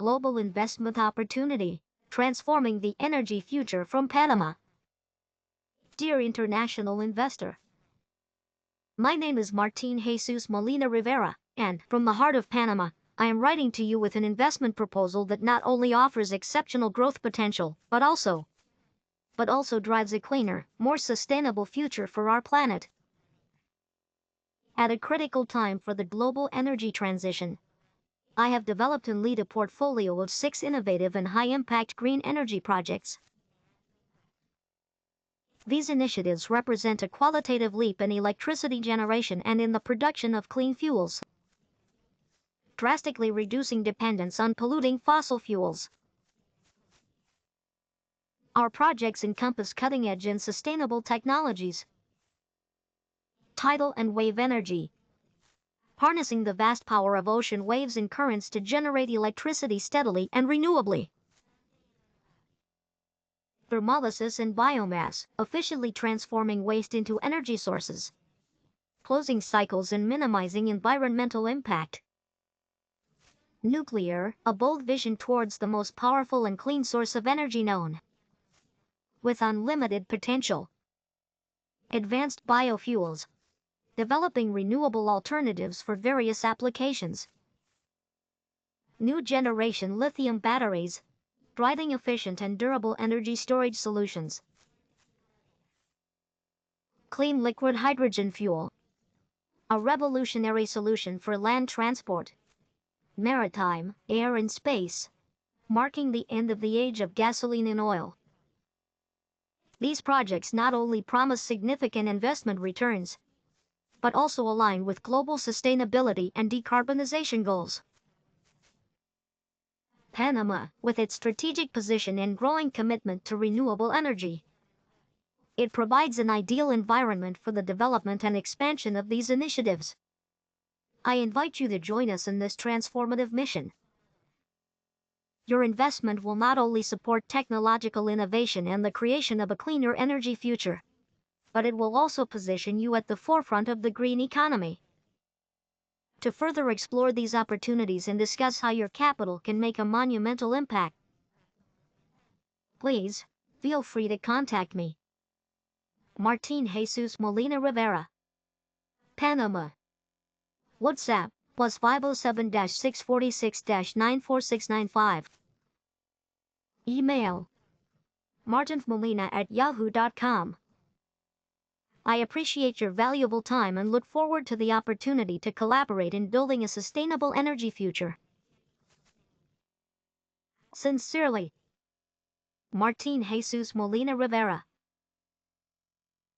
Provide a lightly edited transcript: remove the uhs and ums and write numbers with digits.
global investment opportunity, transforming the energy future from Panama. Dear international investor, my name is Martin Jesus Molina Rivera, and from the heart of Panama, I am writing to you with an investment proposal that not only offers exceptional growth potential, but also drives a cleaner, more sustainable future for our planet. At a critical time for the global energy transition, I have developed and lead a portfolio of 6 innovative and high-impact green energy projects. These initiatives represent a qualitative leap in electricity generation and in the production of clean fuels, drastically reducing dependence on polluting fossil fuels. Our projects encompass cutting-edge and sustainable technologies, tidal and wave energy, harnessing the vast power of ocean waves and currents to generate electricity steadily and renewably. Thermolysis and biomass, efficiently transforming waste into energy sources, closing cycles and minimizing environmental impact. Nuclear, a bold vision towards the most powerful and clean source of energy known, with unlimited potential. Advanced biofuels, developing renewable alternatives for various applications. New generation lithium batteries, providing efficient and durable energy storage solutions. Clean liquid hydrogen fuel, a revolutionary solution for land transport, maritime, air and space, marking the end of the age of gasoline and oil. These projects not only promise significant investment returns, but also align with global sustainability and decarbonization goals. Panama, with its strategic position and growing commitment to renewable energy, it provides an ideal environment for the development and expansion of these initiatives. I invite you to join us in this transformative mission. Your investment will not only support technological innovation and the creation of a cleaner energy future, but it will also position you at the forefront of the green economy. To further explore these opportunities and discuss how your capital can make a monumental impact, please feel free to contact me. Martin Jesus Molina Rivera, Panama. WhatsApp +507-646-94695. Email martinmolina@yahoo.com. I appreciate your valuable time and look forward to the opportunity to collaborate in building a sustainable energy future. Sincerely, Martin Jesus Molina Rivera.